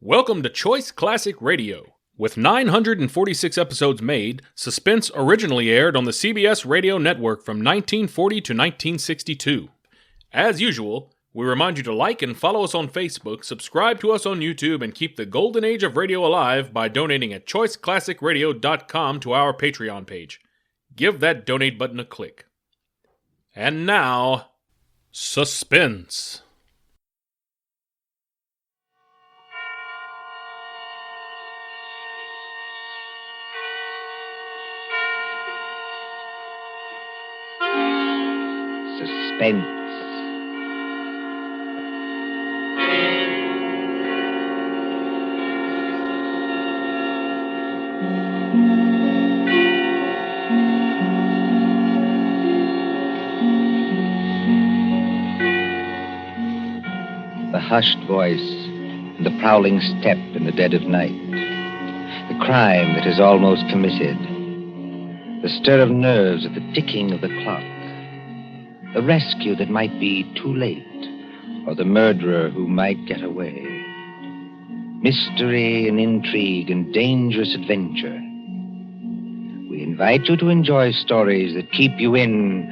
Welcome to Choice Classic Radio. With 946 episodes made, Suspense originally aired on the CBS radio network from 1940 to 1962. As usual, we remind you to like and follow us on Facebook, subscribe to us on YouTube, and keep the golden age of radio alive by donating at choiceclassicradio.com to our Patreon page. Give that donate button a click. And now, Suspense. Suspense. The hushed voice and the prowling step in the dead of night. The crime that is almost committed. The stir of nerves at the ticking of the clock. The rescue that might be too late, or the murderer who might get away. Mystery and intrigue and dangerous adventure. We invite you to enjoy stories that keep you in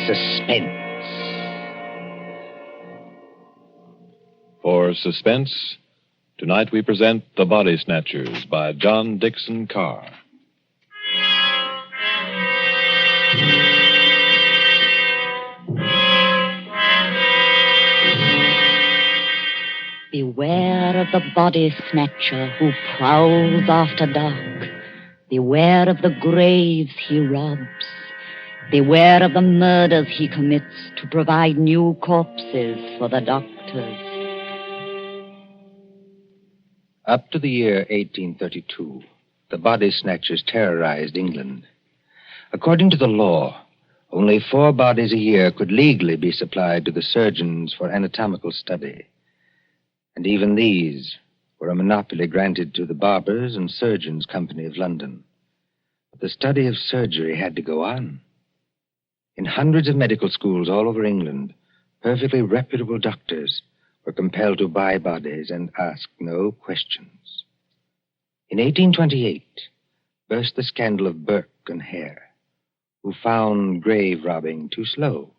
suspense. For Suspense, tonight we present The Body Snatchers by John Dixon Carr. Beware of the body snatcher who prowls after dark. Beware of the graves he robs. Beware of the murders he commits to provide new corpses for the doctors. Up to the year 1832, the body snatchers terrorized England. According to the law, only 4 bodies a year could legally be supplied to the surgeons for anatomical study. And even these were a monopoly granted to the Barbers and Surgeons Company of London. But the study of surgery had to go on. In hundreds of medical schools all over England, perfectly reputable doctors were compelled to buy bodies and ask no questions. In 1828, burst the scandal of Burke and Hare, who found grave robbing too slow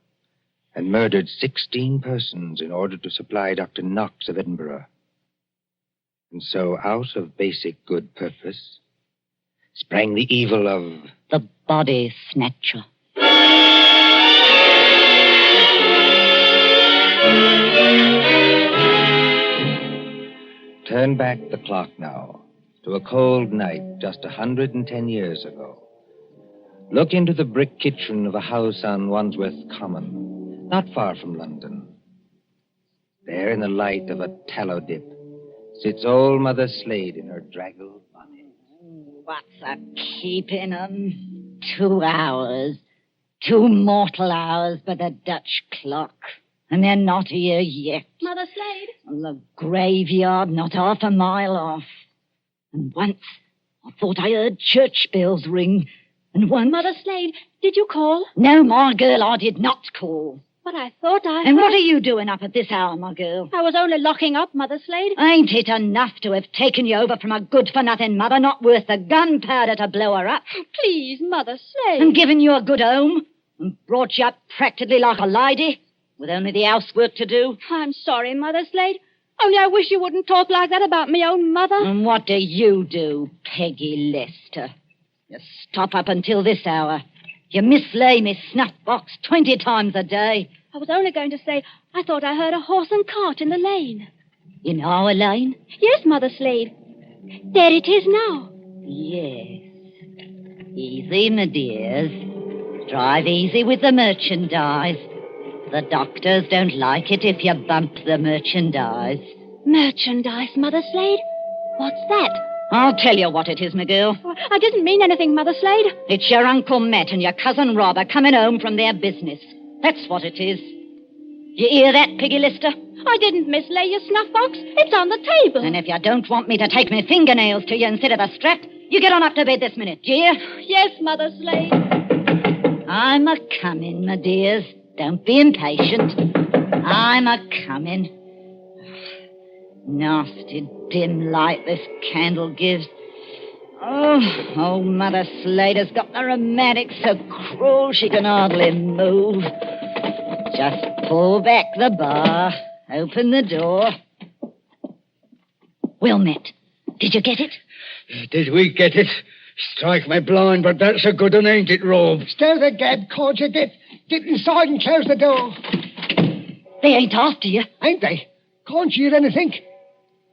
and murdered 16 persons in order to supply Dr. Knox of Edinburgh. And so, out of basic good purpose, sprang the evil of the body snatcher. Turn back the clock now to a cold night just 110 years ago. Look into the brick kitchen of a house on Wandsworth Common, not far from London. There, in the light of a tallow dip, sits old Mother Slade in her draggled bonnet. What's a keeping 'em? 2 hours. 2 mortal hours by the Dutch clock. And they're not here yet. Mother Slade? The graveyard not half a mile off. And once I thought I heard church bells ring. And once... Mother Slade, did you call? No, my girl, I did not call. But I thought I And heard... what are you doing up at this hour, my girl? I was only locking up, Mother Slade. Ain't it enough to have taken you over from a good-for-nothing mother not worth the gunpowder to blow her up? Please, Mother Slade. And given you a good home? And brought you up practically like a lady? With only the housework to do? I'm sorry, Mother Slade. Only I wish you wouldn't talk like that about me own mother. And what do, Peggy Lester? You stop up until this hour. You mislay me snuff box 20 times a day. I was only going to say I thought I heard a horse and cart in the lane. In our lane? Yes, Mother Slade. There it is now. Yes. Easy, my dears. Drive easy with the merchandise. The doctors don't like it if you bump the merchandise. Merchandise, Mother Slade? What's that? I'll tell you what it is, my girl. I didn't mean anything, Mother Slade. It's your Uncle Matt and your cousin Rob are coming home from their business. That's what it is. You hear that, Peggy Lister? I didn't mislay your snuff box. It's on the table. And if you don't want me to take my fingernails to you instead of a strap, you get on up to bed this minute, do you? Yes, Mother Slade. I'm a-coming, my dears. Don't be impatient. I'm a-coming. Nasty dim light this candle gives. Oh, old Mother Slade has got the rheumatics so cruel she can hardly move. Just pull back the bar, open the door. Well, Matt, did you get it? Did we get it? Strike me blind, but that's a good one, ain't it, Rob? Stow the gab, can't you? Get inside and close the door. They ain't after you. Ain't they? Can't you hear anything?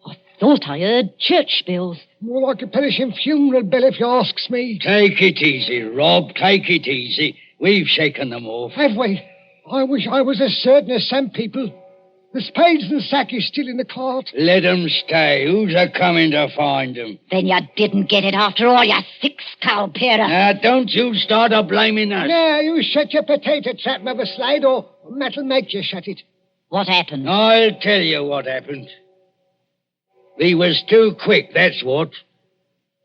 I thought I heard church bells. More like a perishing funeral bell, if you asks me. Take it easy, Rob. Take it easy. We've shaken them off. Have we? I wish I was as certain as some people. The spades and sack is still in the cart. Let 'em stay. Who's a-coming to find 'em? Then you didn't get it after all, you thick-skull pair of... Now, don't you start a-blaming us. Now, you shut your potato trap, Mother Slade, or Matt'll make you shut it. What happened? I'll tell you what happened. We was too quick, that's what.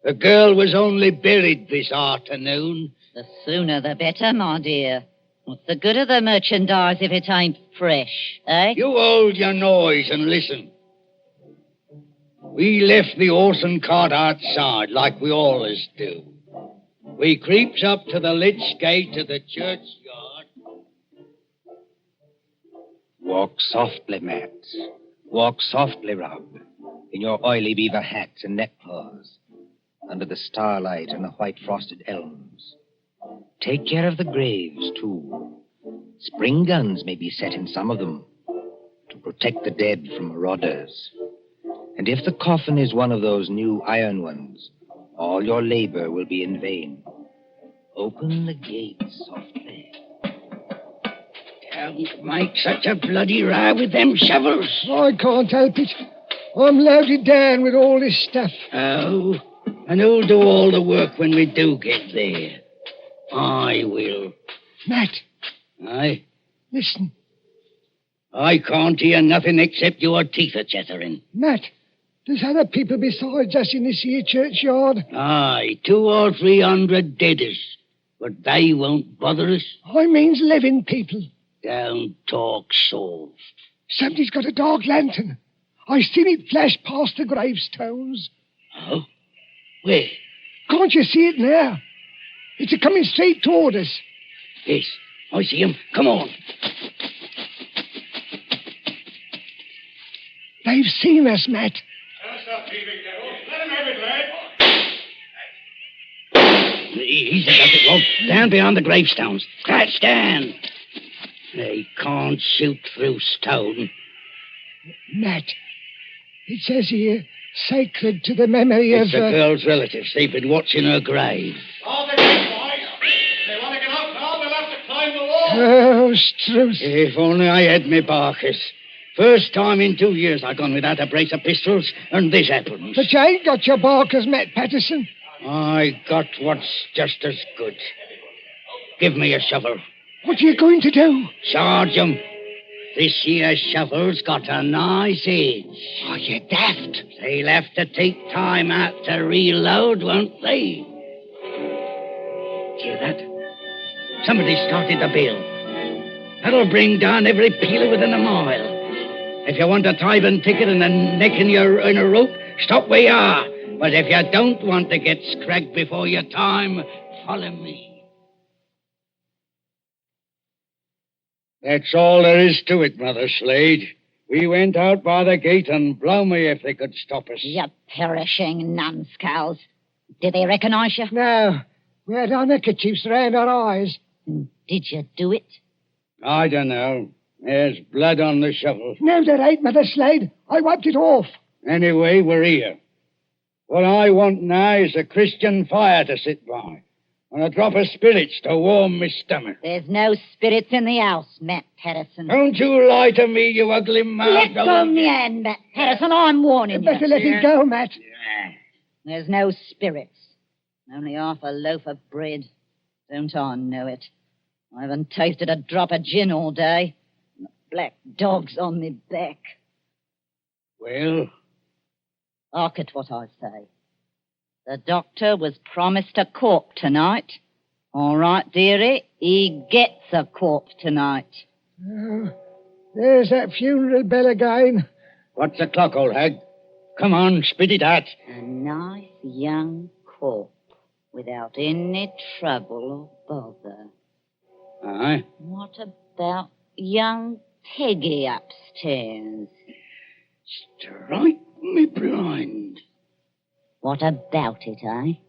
The girl was only buried this afternoon. The sooner the better, my dear. What's the good of the merchandise if it ain't fresh, eh? You hold your noise and listen. We left the horse and cart outside, like we always do. We creeps up to the lich gate of the churchyard. Walk softly, Matt. Walk softly, Rob, in your oily beaver hats and neckcloths, under the starlight and the white frosted elms. Take care of the graves, too. Spring guns may be set in some of them to protect the dead from marauders. And if the coffin is one of those new iron ones, all your labor will be in vain. Open the gates softly. Don't make such a bloody row with them shovels. I can't help it. I'm loaded down with all this stuff. Oh, and who'll do all the work when we do get there? I will. Matt, Aye? listen. I can't hear nothing except your teeth are chattering. Matt, there's other people besides us in this here churchyard. Aye, 200 or 300 deaders. But they won't bother us. I means living people. Don't talk soft. Somebody's got a dark lantern. I seen it flash past the gravestones. Oh? Where? Can't you see it now? It's a-coming straight toward us. Yes, I see him. Come on. They've seen us, Matt. Easy does it, Rob. Down beyond the gravestones. Crouch down. They can't shoot through stone. Matt, it says here, sacred to the memory It's of... the girl's relatives. They've been watching her grave. All the great boys. They want to get up now. They'll have to climb the wall. Oh, Struth. If only I had me barkers. First time in 2 years I've gone without a brace of pistols, and this happens. But you ain't got your barkers, Matt Patterson. I got what's just as good. Give me a shovel. What are you going to do? Charge 'em. This here shovel's got a nice edge. Are you daft? They'll have to take time out to reload, won't they? Hear that? Somebody started the bell. That'll bring down every peeler within a mile. If you want a tithing ticket and a neck in a rope, stop where you are. But if you don't want to get scragged before your time, follow me. That's all there is to it, Mother Slade. We went out by the gate, and blow me if they could stop us. You perishing numbskulls. Did they recognize you? No. We had our neckerchiefs round our eyes. Did you do it? I don't know. There's blood on the shovel. No, there ain't, Mother Slade. I wiped it off. Anyway, we're here. What I want now is a Christian fire to sit by, and a drop of spirits to warm my stomach. There's no spirits in the house, Matt Patterson. Don't you lie to me, you ugly mouth. Let go of me hand, Matt Patterson. I'm warning You better you. let it go, Matt. There's no spirits. Only half a loaf of bread. Don't I know it? I haven't tasted a drop of gin all day. And the black dog's on me back. Well? Hark at what I say. The doctor was promised a corpse tonight. All right, dearie. He gets a corpse tonight. Oh, there's that funeral bell again. What's the clock, old hag? Come on, spit it out. A nice young corpse without any trouble or bother. Aye. What about young Peggy upstairs? Strike me blind. What about it, eh?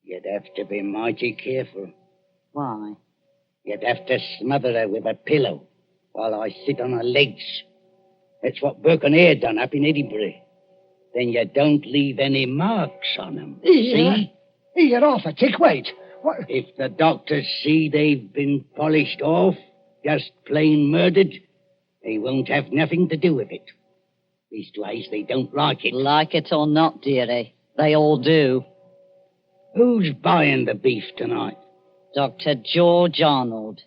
You'd have to be mighty careful. Why? You'd have to smother her with a pillow while I sit on her legs. That's what Burke and Hare done up in Edinburgh. Then you don't leave any marks on them. See? Here, off a tick, wait. What? If the doctors see they've been polished off, just plain murdered, they won't have nothing to do with it. Leastways, they don't like it. Like it or not, dearie, they all do. Who's buying the beef tonight? Dr. George Arnold.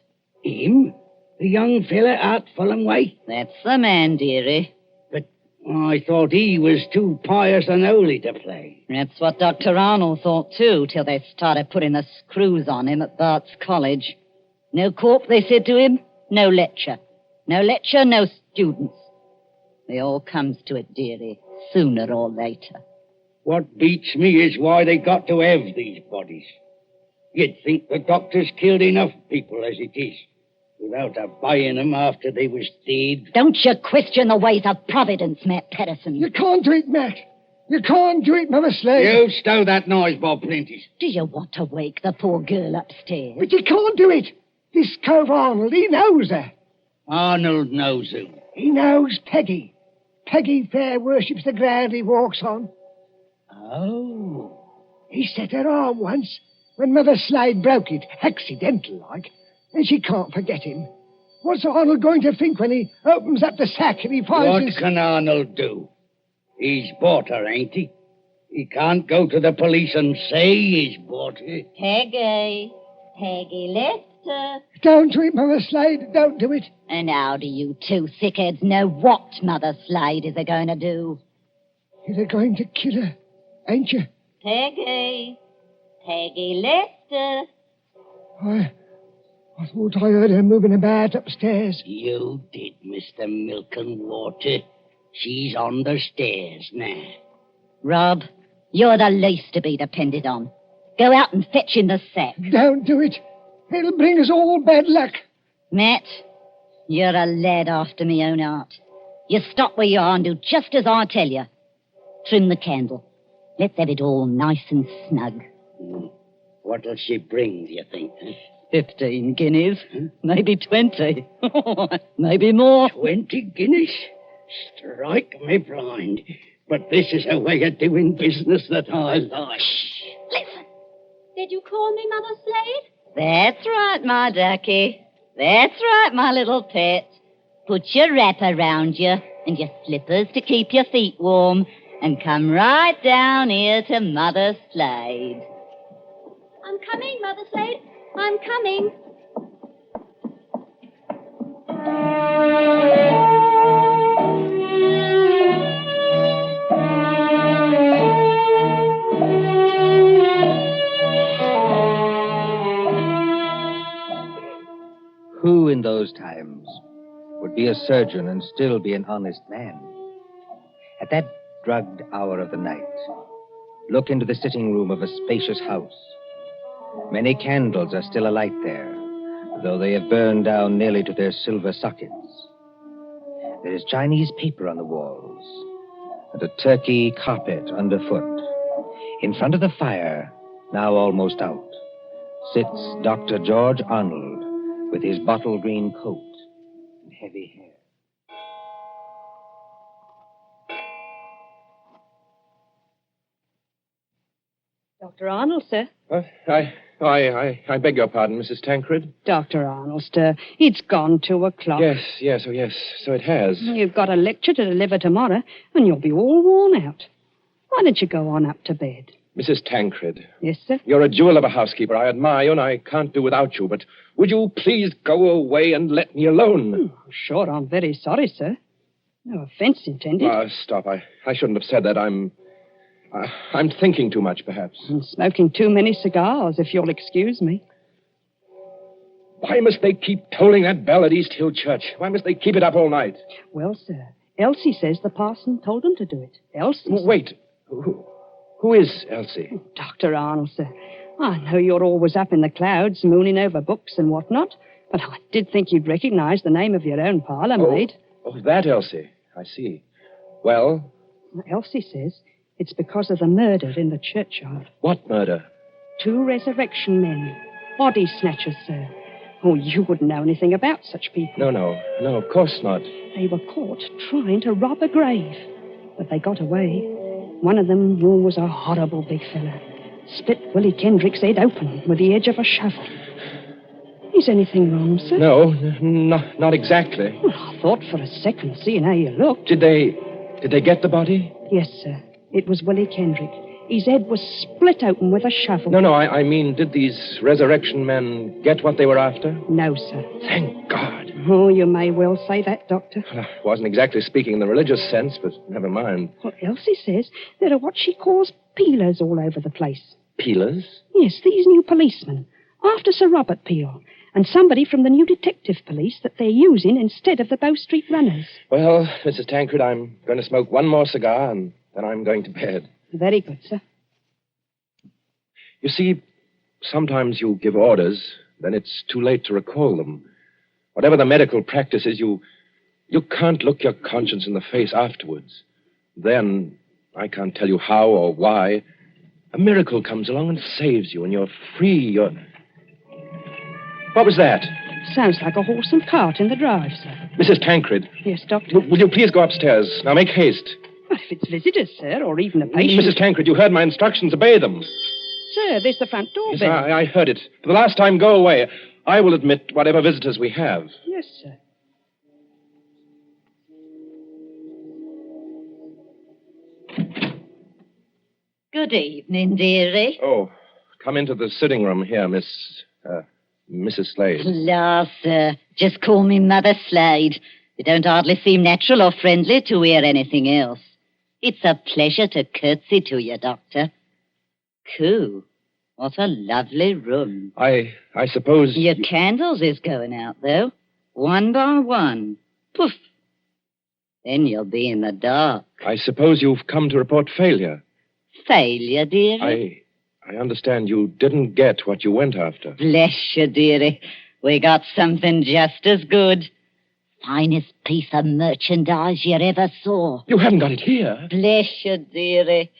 Him? The young fella out Fulham way? That's the man, dearie. But I thought he was too pious and holy to play. That's what Dr. Arnold thought, too, till they started putting the screws on him at Bart's College. No corp, they said to him, no lecture. No lecture, no students. It all comes to it, dearie, sooner or later. What beats me is why they got to have these bodies. You'd think the doctors killed enough people as it is, without buying them after they was dead. Don't you question the ways of Providence, Matt Patterson. You can't do it, Matt. You can't do it, Mother Slade. You stow that noise, Bob Prentice. Do you want to wake the poor girl upstairs? But you can't do it. This cove Arnold, he knows her. Arnold knows who. He knows Peggy. Peggy fair worships the ground he walks on. Oh. He set her arm once when Mother Slade broke it, accidental-like, and she can't forget him. What's Arnold going to think when he opens up the sack and he finds What his... can Arnold do? He's bought her, ain't he? He can't go to the police and say he's bought her. Peggy Lester. Don't do it, Mother Slade. Don't do it. And how do you two thickheads know what Mother Slade is going to do? You're going to kill her, ain't you? Peggy Lester. I thought I heard her moving about upstairs. You did, Mr. Milk and Water. She's on the stairs now. Rob, you're the least to be depended on. Go out and fetch in the sack. Don't do it. It'll bring us all bad luck. Matt, you're a lad after me own heart. You stop where you are and do just as I tell you. Trim the candle. Let's have it all nice and snug. What'll she bring, do you think? Huh? 15 guineas. Maybe 20. Maybe more. 20 guineas? Strike me blind. But this is a way of doing business that I like. Shh. Listen. Did you call me Mother Slade? That's right, my ducky. That's right, my little pet. Put your wrap around you and your slippers to keep your feet warm and come right down here to Mother Slade. I'm coming, Mother Slade. I'm coming. Who in those times would be a surgeon and still be an honest man? At that drugged hour of the night, look into the sitting room of a spacious house. Many candles are still alight there, though they have burned down nearly to their silver sockets. There is Chinese paper on the walls, and a Turkey carpet underfoot. In front of the fire, now almost out, sits Dr. George Arnold with his bottle green coat and heavy hair. Dr. Arnold, sir. I beg your pardon, Mrs. Tancred. Dr. Arnold, sir. It's gone 2 o'clock. Yes, so it has. You've got a lecture to deliver tomorrow, and you'll be all worn out. Why don't you go on up to bed? Mrs. Tancred. Yes, sir? You're a jewel of a housekeeper. I admire you, and I can't do without you, but would you please go away and let me alone? Sure, I'm very sorry, sir. No offense intended. Stop. I shouldn't have said that. I'm thinking too much, perhaps. And smoking too many cigars, if you'll excuse me. Why must they keep tolling that bell at East Hill Church? Why must they keep it up all night? Well, sir, Elsie says the parson told them to do it. Elsie. Wait. Who is Elsie? Dr. Arnold, sir. I know you're always up in the clouds, mooning over books and whatnot, but I did think you'd recognize the name of your own parlour maid. Oh, that Elsie. I see. Well? Elsie says it's because of the murder in the churchyard. What murder? 2 resurrection men. Body snatchers, sir. Oh, you wouldn't know anything about such people. No, of course not. They were caught trying to rob a grave, but they got away. One of them was a horrible big fella. Split Willie Kendrick's head open with the edge of a shovel. Is anything wrong, sir? No, not exactly. Well, I thought for a second, seeing how you looked. Did they get the body? Yes, sir. It was Willie Kendrick. His head was split open with a shovel. No, I mean, did these resurrection men get what they were after? No, sir. Thank God. Oh, you may well say that, Doctor. Well, I wasn't exactly speaking in the religious sense, but never mind. Well, Elsie says there are what she calls peelers all over the place. Peelers? Yes, these new policemen. After Sir Robert Peel. And somebody from the new detective police that they're using instead of the Bow Street runners. Well, Mrs. Tancred, I'm going to smoke one more cigar, and then I'm going to bed. Very good, sir. You see, sometimes you give orders, then it's too late to recall them. Whatever the medical practice is, you can't look your conscience in the face afterwards. Then, I can't tell you how or why, a miracle comes along and saves you, and you're free, What was that? Sounds like a horse and cart in the drive, sir. Mrs. Tancred. Yes, Doctor? Will you please go upstairs? Now, make haste. Well, if it's visitors, sir, or even a patient... Mrs. Tancred, you heard my instructions. Obey them. Sir, there's the front door Yes, bell. I heard it. For the last time, go away. I will admit whatever visitors we have. Yes, sir. Good evening, dearie. Oh, come into the sitting room here, Mrs. Slade. La, sir. Just call me Mother Slade. It don't hardly seem natural or friendly to hear anything else. It's a pleasure to curtsy to you, Doctor. Coo. What a lovely room. I suppose... Your candles is going out, though. One by one. Poof. Then you'll be in the dark. I suppose you've come to report failure. Failure, dearie? I understand you didn't get what you went after. Bless you, dearie. We got something just as good. Finest piece of merchandise you ever saw. You haven't got it here. Bless you, dearie.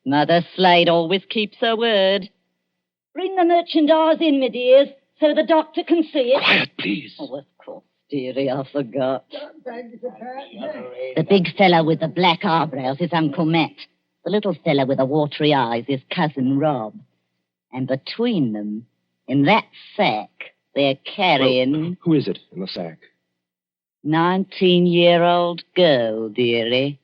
Mother Slade always keeps her word. Bring the merchandise in, my dears, so the doctor can see it. Quiet, please. Oh, of course, dearie, I forgot. Thank you, sir. The big fellow with the black eyebrows is Uncle Matt. The little fellow with the watery eyes is Cousin Rob. And between them, in that sack, they're carrying... Well, who is it in the sack? 19-year-old girl, dearie.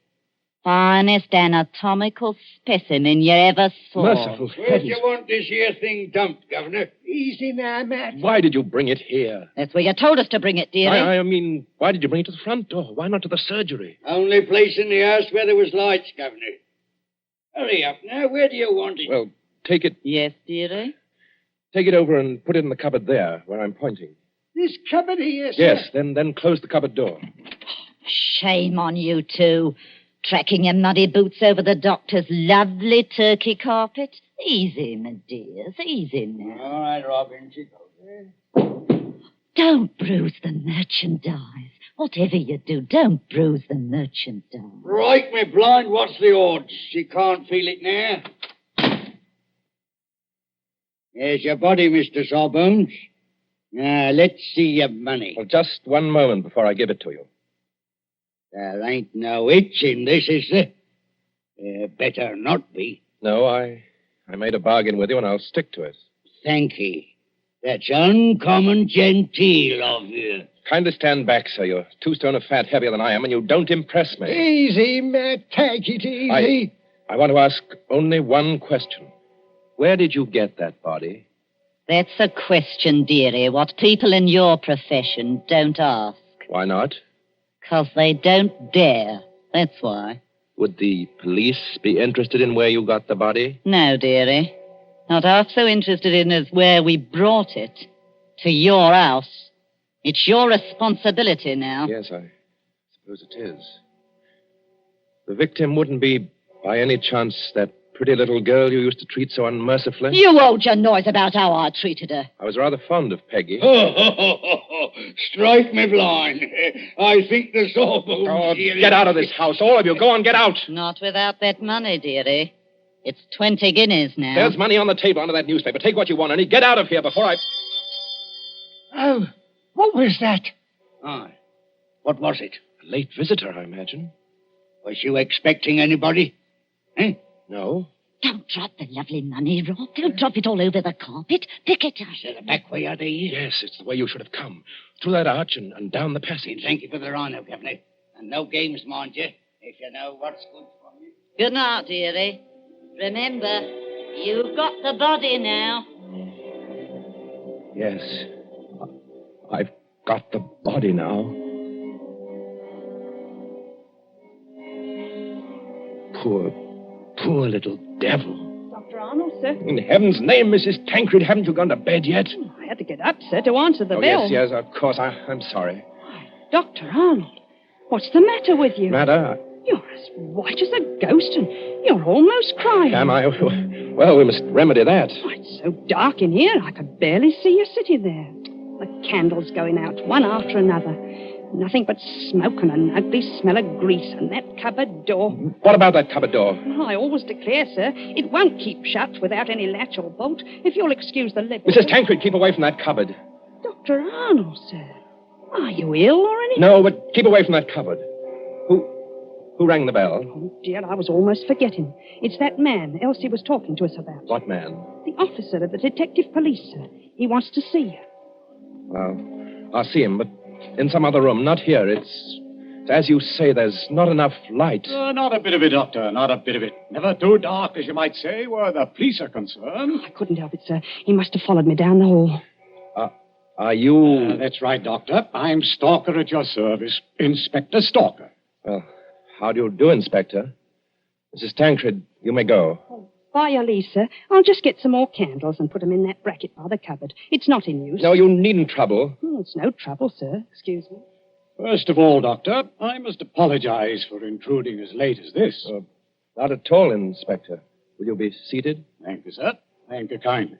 Finest anatomical specimen you ever saw. Merciful Where do you heavens. want this here thing dumped, Governor? Easy now, Matt. Why did you bring it here? That's where you told us to bring it, dearie. I mean, why did you bring it to the front door? Why not to the surgery? Only place in the house where there was lights, Governor. Hurry up now. Where do you want it? Well, take it Yes, dearie? over and put it in the cupboard there, where I'm pointing. This cupboard here, sir. Yes, then close the cupboard door. Shame on you two. Tracking your muddy boots over the doctor's lovely turkey carpet. Easy, my dears, easy now. All right, Robin. She goes. Don't bruise the merchandise. Whatever you do, don't bruise the merchandise. Right, me blind. What's the odds? She can't feel it now. There's your body, Mr. Sawbones. Now, let's see your money. Well, just one moment before I give it to you. There ain't no itch in this, is there? Better not be. No, I made a bargain with you, and I'll stick to it. Thank ye. That's uncommon genteel of you. Kindly stand back, sir. You're 2 stone of fat heavier than I am, and you don't impress me. Easy, Matt. Take it easy. I want to ask only one question. Where did you get that body? That's a question, dearie, what people in your profession don't ask. Why not? 'Cause they don't dare. That's why. Would the police be interested in where you got the body? No, dearie. Not half so interested in as where we brought it. To your house. It's your responsibility now. Yes, I suppose it is. The victim wouldn't be, by any chance, that pretty little girl you used to treat so unmercifully? You hold your noise about how I treated her. I was rather fond of Peggy. Strike me blind. I think the sawbones... Oh, get out of this house, all of you. Go on, get out. Not without that money, dearie. It's 20 guineas now. There's money on the table under that newspaper. Take what you want, Ernie. Get out of here before I... Oh, what was that? Aye. What was it? A late visitor, I imagine. Was you expecting anybody? Eh? No. Don't drop the lovely money, Rob. Don't drop it all over the carpet. Pick it up. Is it the back way out of here? Yes, it's the way you should have come. Through that arch and down the passage. Thank you for the rhino, Governor. And no games, mind you, if you know what's good for you. Good night, dearie. Remember, you've got the body now. Yes. I've got the body now. Poor little devil. Dr. Arnold, sir. In heaven's name, Mrs. Tanqueray, haven't you gone to bed yet? I had to get up, sir, to answer the bell. Yes, of course. I'm sorry. Dr. Arnold, what's the matter with you? Matter? You're as white as a ghost, and you're almost crying. Am I? Well, we must remedy that. Oh, it's so dark in here, I could barely see you sitting there. The candles going out, one after another. Nothing but smoke and an ugly smell of grease, and that cupboard door. What about that cupboard door? I always declare, sir, it won't keep shut without any latch or bolt, if you'll excuse the liberty. Mrs. Tanqueray, keep away from that cupboard. Dr. Arnold, sir. Are you ill or anything? No, but keep away from that cupboard. Who rang the bell? Oh, dear, I was almost forgetting. It's that man Elsie was talking to us about. What man? The officer of the detective police, sir. He wants to see you. Well, I'll see him, but in some other room, not here. It's as you say, there's not enough light. Not a bit of it, Doctor, not a bit of it. Never too dark, as you might say, where the police are concerned. I couldn't help it, sir. He must have followed me down the hall. Are you... That's right, Doctor. I'm Stalker at your service. Inspector Stalker. Well, how do you do, Inspector? Mrs. Tancred, you may go. Oh, by your leave, sir. I'll just get some more candles and put them in that bracket by the cupboard. It's not in use. No, you needn't trouble. Oh, it's no trouble, sir. Excuse me. First of all, Doctor, I must apologize for intruding as late as this. Not at all, Inspector. Will you be seated? Thank you, sir. Thank you kindly.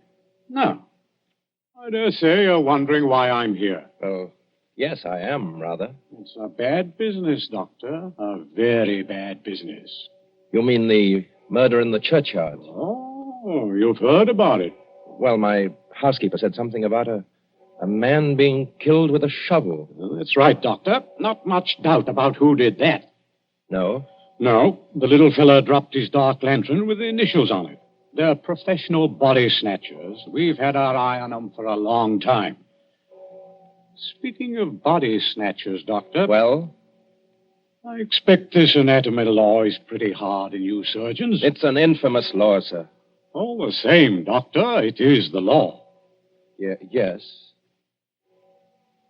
Now, I dare say you're wondering why I'm here. Oh, yes, I am, rather. It's a bad business, Doctor. A very bad business. You mean the murder in the churchyard? Oh, you've heard about it. Well, my housekeeper said something about a man being killed with a shovel. That's right, Doctor. Not much doubt about who did that. No? No, the little fella dropped his dark lantern with the initials on it. They're professional body snatchers. We've had our eye on them for a long time. Speaking of body snatchers, Doctor... Well? I expect this anatomy law is pretty hard on you surgeons. It's an infamous law, sir. All the same, Doctor, it is the law. Yes.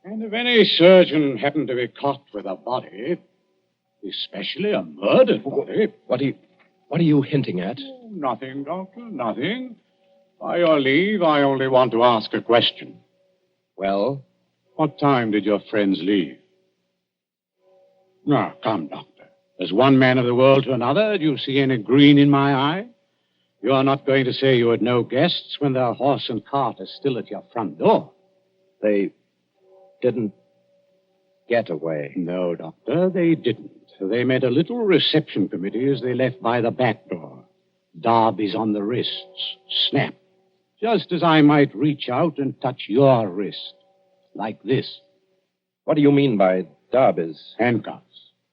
And if any surgeon happened to be caught with a body, especially a murdered body... What are you hinting at? Oh, nothing, Doctor, nothing. By your leave, I only want to ask a question. Well? What time did your friends leave? Now, come, Doctor. As one man of the world to another, do you see any green in my eye? You are not going to say you had no guests when their horse and cart are still at your front door. They didn't get away. No, Doctor, they didn't. They made a little reception committee as they left by the back door. Darbies on the wrists. Snap. Just as I might reach out and touch your wrist. Like this. What do you mean by darbies? Handcuffs.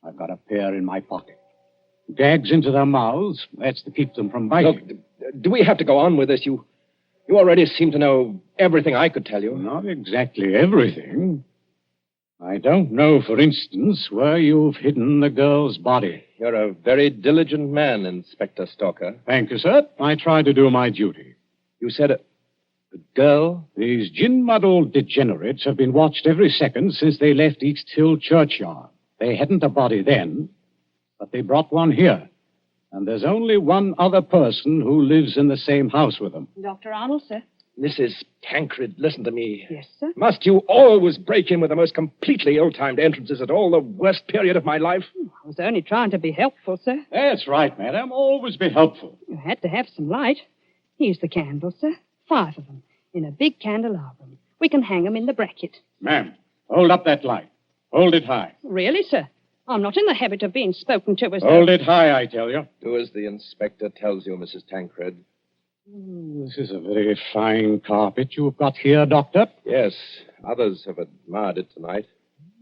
I've got a pair in my pocket. Gags into their mouths. That's to keep them from biting. Look, do we have to go on with this? You already seem to know everything I could tell you. Not exactly everything. I don't know, for instance, where you've hidden the girl's body. You're a very diligent man, Inspector Stalker. Thank you, sir. I try to do my duty. You said a girl? These gin-muddled degenerates have been watched every second since they left East Hill Churchyard. They hadn't a body then, but they brought one here. And there's only one other person who lives in the same house with them. Dr. Arnold, sir. Mrs. Tancred, listen to me. Yes, sir? Must you always break in with the most completely ill-timed entrances at all the worst period of my life? I was only trying to be helpful, sir. That's right, madam. Always be helpful. You had to have some light. Here's the candles, sir. 5 of them, in a big candelabrum. We can hang them in the bracket. Ma'am, hold up that light. Hold it high. Really, sir? I'm not in the habit of being spoken to as Hold it high, I tell you. Do as the inspector tells you, Mrs. Tancred. This is a very fine carpet you've got here, Doctor. Yes, others have admired it tonight.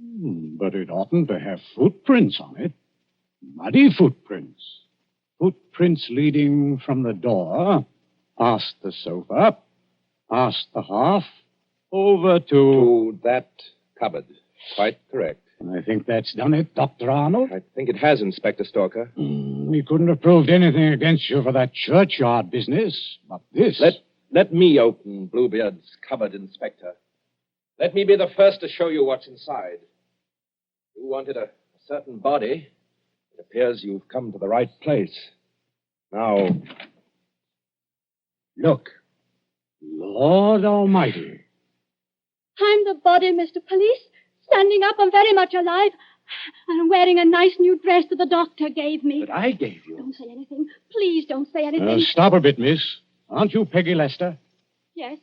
But it oughtn't to have footprints on it. Muddy footprints. Footprints leading from the door, past the sofa, past the hearth, over To that cupboard. Quite correct. I think that's done it, Dr. Arnold. I think it has, Inspector Stalker. We couldn't have proved anything against you for that churchyard business, but this... Let me open Bluebeard's cupboard, Inspector. Let me be the first to show you what's inside. You wanted a certain body. It appears you've come to the right place. Now, look. Lord Almighty. I'm the body, Mr. Police. Standing up, I'm very much alive. And I'm wearing a nice new dress that the doctor gave me. That I gave you. Don't say anything. Please don't say anything. Stop a bit, miss. Aren't you Peggy Lester? Yes.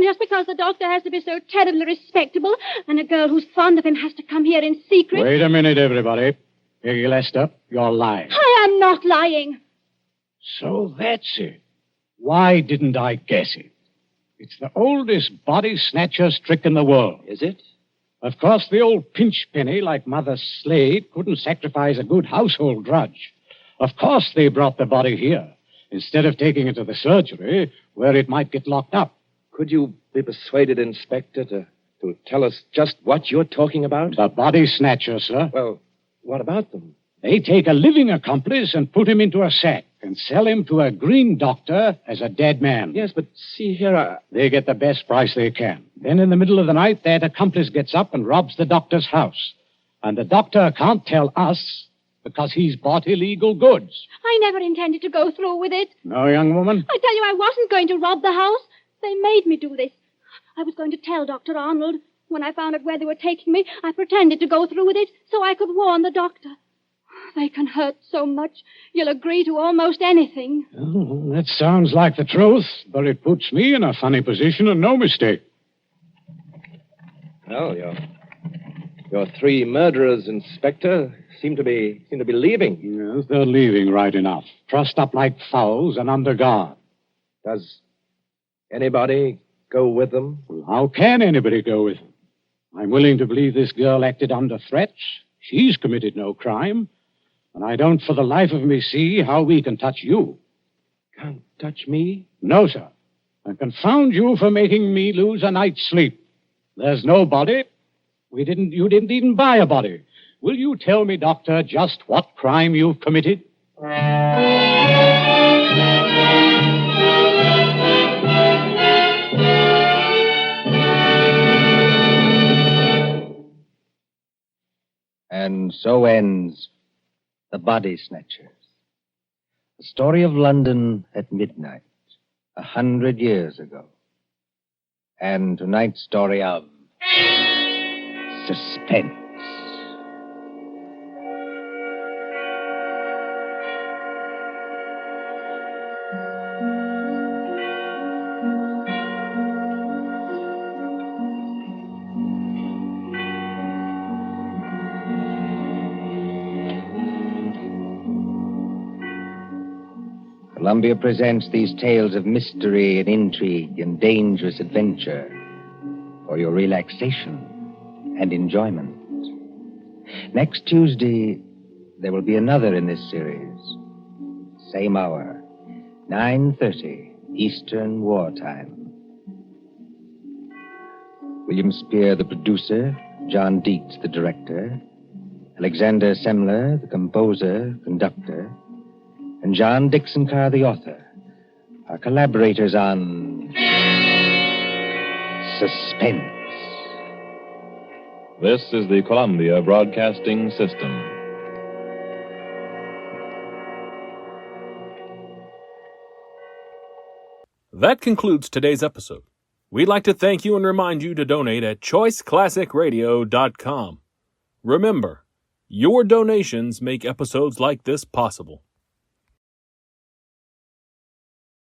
Just because the doctor has to be so terribly respectable and a girl who's fond of him has to come here in secret. Wait a minute, everybody. Peggy Lester, you're lying. I am not lying. So that's it. Why didn't I guess it? It's the oldest body snatcher's trick in the world. Is it? Of course, the old pinch penny like Mother Slade couldn't sacrifice a good household drudge. Of course they brought the body here, instead of taking it to the surgery, where it might get locked up. Could you be persuaded, Inspector, to tell us just what you're talking about? The body snatcher, sir. Well, what about them? They take a living accomplice and put him into a sack and sell him to a green doctor as a dead man. Yes, but see here, They get the best price they can. Then in the middle of the night, that accomplice gets up and robs the doctor's house. And the doctor can't tell us because he's bought illegal goods. I never intended to go through with it. No, young woman? I tell you, I wasn't going to rob the house. They made me do this. I was going to tell Dr. Arnold. When I found out where they were taking me, I pretended to go through with it so I could warn the doctor. They can hurt so much, you'll agree to almost anything. Oh, that sounds like the truth, but it puts me in a funny position and no mistake. Well, your 3 murderers, Inspector, seem to be leaving. Yes, they're leaving right enough. Trussed up like fowls and under guard. Does anybody go with them? Well, how can anybody go with them? I'm willing to believe this girl acted under threats. She's committed no crime. And I don't for the life of me see how we can touch you. Can't touch me? No, sir. And confound you for making me lose a night's sleep. There's no body. You didn't even buy a body. Will you tell me, Doctor, just what crime you've committed? And so ends The Body Snatchers. The story of London at midnight, 100 years ago. And tonight's story of Suspense. Columbia presents these tales of mystery and intrigue and dangerous adventure for your relaxation and enjoyment. Next Tuesday, there will be another in this series. Same hour, 9:30 Eastern Wartime. William Spear, the producer, John Dietz, the director, Alexander Semler, the composer, conductor, and John Dixon Carr, the author, are collaborators on Suspense. This is the Columbia Broadcasting System. That concludes today's episode. We'd like to thank you and remind you to donate at choiceclassicradio.com. Remember, your donations make episodes like this possible.